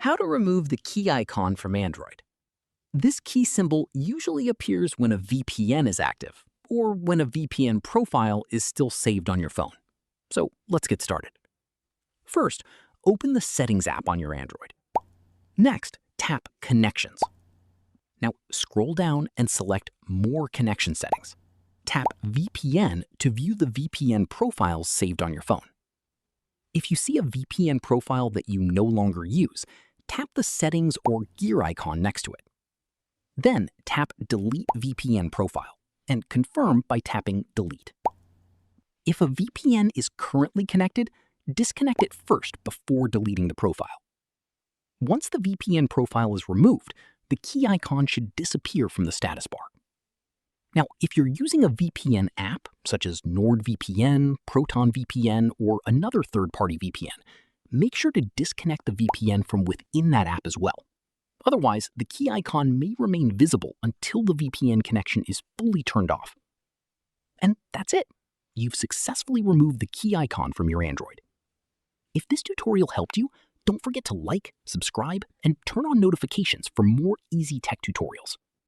How to remove the key icon from Android. This key symbol usually appears when a VPN is active or when a VPN profile is still saved on your phone. So let's get started. First, open the Settings app on your Android. Next, tap Connections. Now scroll down and select More Connection Settings. Tap VPN to view the VPN profiles saved on your phone. If you see a VPN profile that you no longer use, tap the Settings or gear icon next to it. Then tap Delete VPN Profile and confirm by tapping Delete. If a VPN is currently connected, disconnect it first before deleting the profile. Once the VPN profile is removed, the key icon should disappear from the status bar. Now, if you're using a VPN app, such as NordVPN, ProtonVPN, or another third-party VPN, make sure to disconnect the VPN from within that app as well. Otherwise, the key icon may remain visible until the VPN connection is fully turned off. And that's it. You've successfully removed the key icon from your Android. If this tutorial helped you, don't forget to like, subscribe, and turn on notifications for more easy tech tutorials.